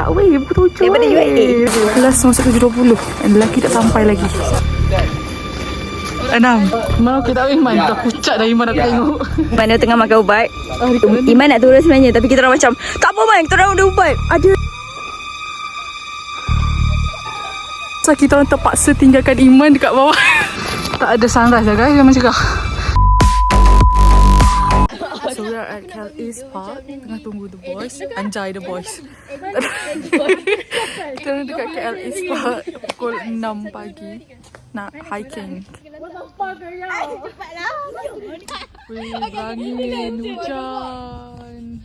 gerak weh, pukul 7 Daripada UAE. Kelas masuk 7.20 dan lelaki tak sampai lagi. 6. Mau kita Iman, dah pucat dah Iman aku tengok. Mana tengah makan ubat. Iman nak turun sebenarnya, tapi kita orang macam tak apa Man, kita orang ada ubat. Ada. So kita orang terpaksa tinggalkan Iman dekat bawah. Tak ada sunrise lah guys, memang cakap. So we are at Cal East Park, tengah tunggu the boys. Anjay the boys. Kita orang dekat KL East Park pukul 6 pagi nak hiking. Weh, angin, hujan.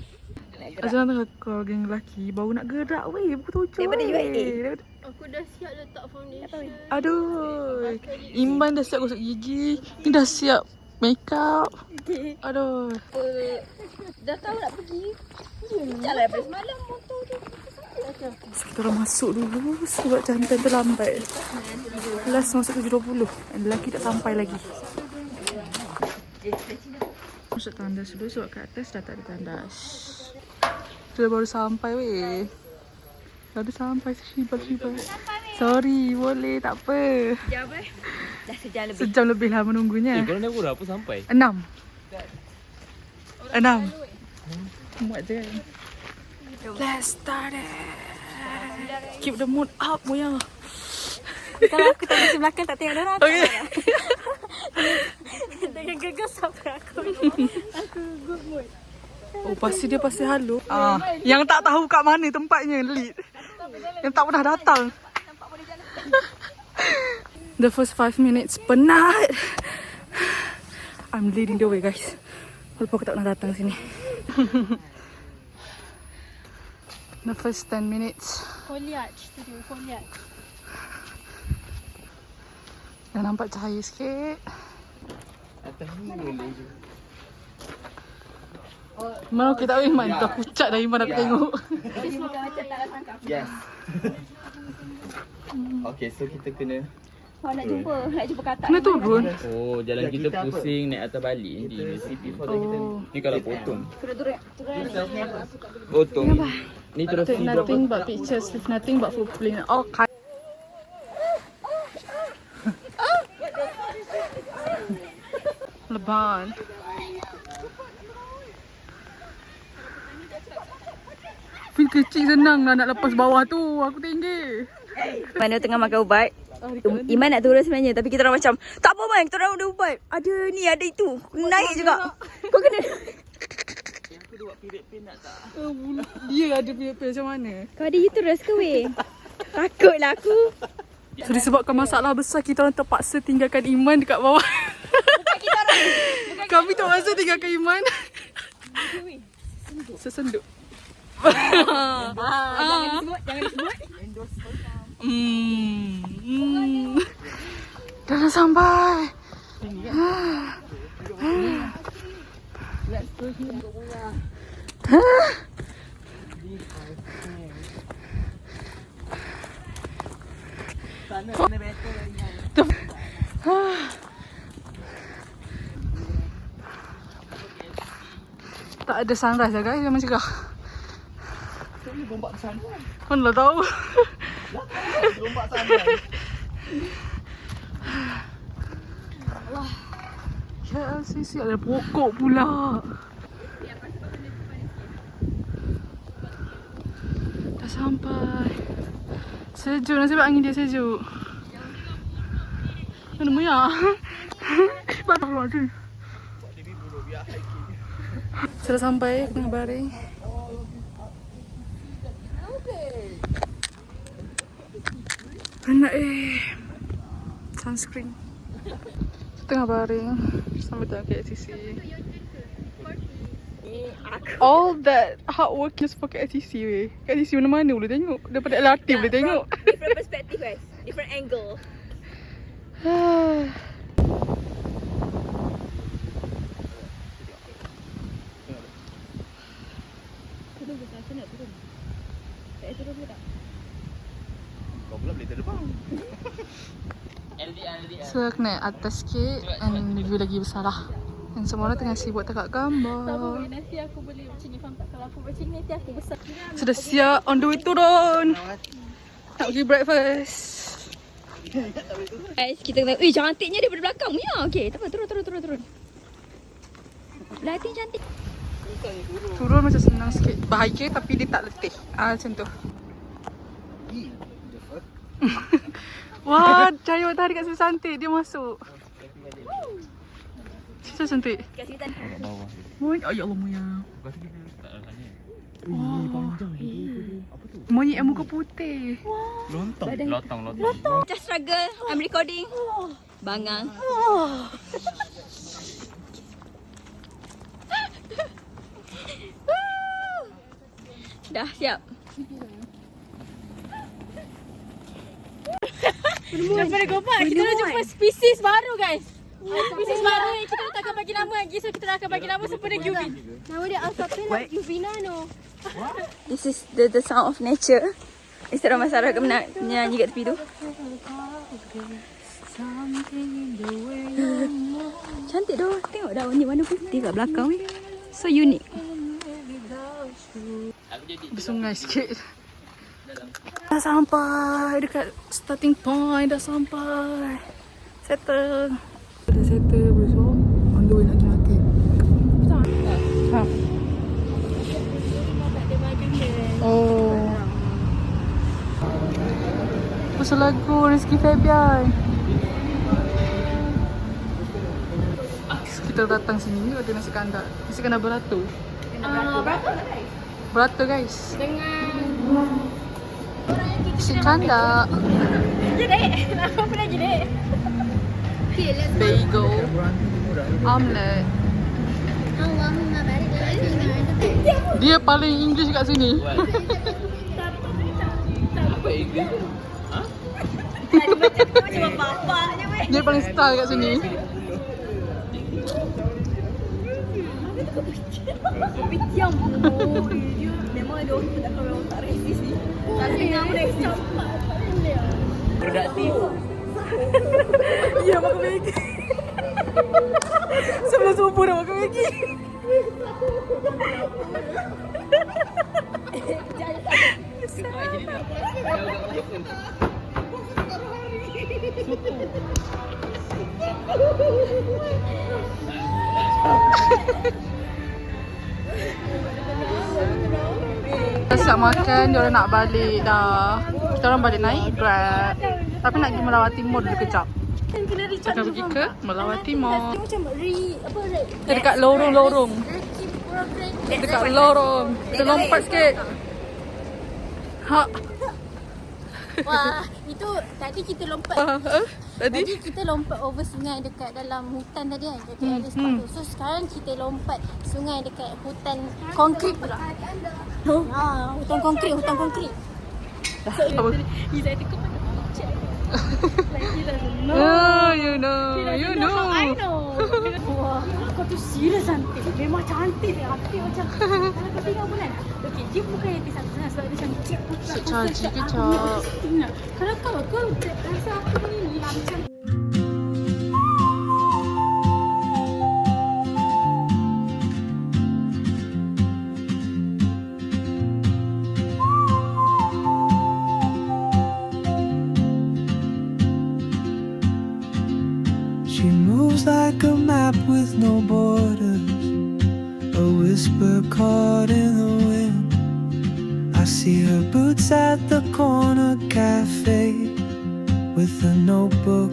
Azlan tengah call geng lelaki, baru nak gerak weh, pukul 7 Daripada UAE. Aku dah siap letak foundation. Aduh, Iman dah siap gosok gigi, ni dah siap make up. Aduh. Dah tahu nak pergi. Jalan daripada semalam motor tu. Kita orang masuk dulu sebab jantan terlambat. Kelas masuk 7.20 dan lelaki tak sampai lagi. Masuk tandas dulu sebab kat atas dah tak ada tandas. Kita baru sampai weh. Baru sampai sejibal. Sorry, boleh tak apa. Sejam dah sejam lebih. Sejam lebih lah menunggunya. Korang dah berapa sampai? 6. Muat je kan. Let's start it. Keep the mood up Moya. Kalau aku tak di belakang tak tengok orang. Okay. Dengan gegas sampai aku. Aku good mood. Oh, pasti dia pasti halu. Yang tak tahu kat mana tempatnya lead. Yang tak pernah datang. The first 5 minutes penat. I'm leading the way guys. Walaupun aku tak pernah datang sini. The first 10 minutes. Foliage tu dia, foliage. Dah nampak cahaya sikit. Atas ni boleh je. Mau kita Iman, dah pucat dah Iman aku tengok. Jadi bukan macam tak datang kat aku. Yes. Okay, so kita kena. Nak jumpa katak. Kena turun. Oh, jalan kita pusing naik atas balik di universiti. Oh. Ni kalau potong. Turun. Potong. Ni terus Take nothing but pictures with nothing but footprint. Oh, Leban. Feel kecil senang lah nak lepas bawah tu. Aku tinggi. Mana tengah makan ubat. Iman nak turun sebenarnya, tapi kita orang macam tak apa Man, kita orang ada ubat. Ada ni, ada itu. Naik juga. Kau kena. Dia ada pilih macam mana? Kau ada uterus ke weh? Takutlah aku. So disebabkan masalah besar, kita orang terpaksa tinggalkan Iman dekat bawah. Kami terpaksa tinggalkan Iman. Sesenduk. Jangan disebut. Dah nak sampai. Tak ada sunrise lah guys, memang cakap. Mana lah tahu. KLCC ada pokok pula. Dah sampai. Sejuk, nasib angin dia sejuk. Mana Muya? Bapak keluar tu. Sudah sampai, tengah baring. Penat sunscreen. Tengah baring sambil tengok KLCC. All that hard work is for KLCC weh. KLCC mana-mana boleh tengok. Daripada LRT boleh tengok. Different perspective guys. Different angle. Kau pula boleh terbang. So aku naik atas sikit and view lagi besar lah. Dan semua orang tengah sibuk tangkap gambar. Nanti aku boleh macam ni, faham tak? Kalau aku macam ni, nanti aku besar. Sudah siap, on the way turun. Nak pergi breakfast. Guys, kita kena... cantiknya daripada belakang punya. Okay, tak apa. Turun. Lighting cantik. Turun macam senang sikit. Bahaya tapi dia tak letih. Macam tu. Wah, cahaya matahari kat sini cantik. Dia masuk. Macam cantik. Kat sini tadi. Monyet. Ya Allah, monyet. Monyet yang muka putih. Lotong. Just struggle. I'm recording. Bangang. Dah siap. Daripada Gopak, kita dah jumpa spesies baru guys. Spesies baru yang kita tak akan bagi nama lagi. So kita akan bagi nama sempena Guvin. Nama dia Alcapella Guvinano. This is the sound of nature. Instead of Sarah nak nyanyi kat tepi tu. Cantik doh. Tengok dah warna putih kat belakang ni. So unique. Di sungai sikit. Dah sampai dekat starting point. Dah sampai. Settle. Dah settle. So on the way nak pergi makan. Ha. Oh. Pasal lagu Rizky Febian. Kita datang sini ada nasi kandar. Nasi kandar beratur. Beratur guys. Dengan Nasi kandar. Jedek. Apa lagi dek? Bagel. Omelette. Dia paling English kat sini. Apa English? Macam bapak je weh. Dia paling style kat sini. Kopitiam. Oh, dia memang ada orang tak kalau tak resis ni. Tak dengar pun resis. Produktif. Ya, makan Maggi. Sebelah subuh dah makan Maggi. Dah siap makan, diorang nak balik dah. Kita orang balik naik Grab. Tapi nak pergi Melawati Mall dulu kejap. Kita akan pergi ke Melawati Mall. Macam Dekat lorong-lorong. Dekat lorong. Kita lompat sikit. Ha. Wah, itu tadi kita lompat. Tadi? Tadi kita lompat over sungai dekat dalam hutan tadi kan. Dekat ada spot tu. So sekarang kita lompat sungai dekat hutan konkrit pula. Hutan konkrit. Apa? Izzat tengok mana macam. Like he doesn't know. Oh, you know. You know how I know. Wah, kau tu serius cantik. Memang cantik. Hati macam. Kalau kau tengok bulan. Okay, dia bukan yang sangat sebab dia cantik. Caci kejap. Kalau kau rasa aku ni macam. She moves like a map with no borders, a whisper caught in the wind. I see her boots at the corner cafe with a notebook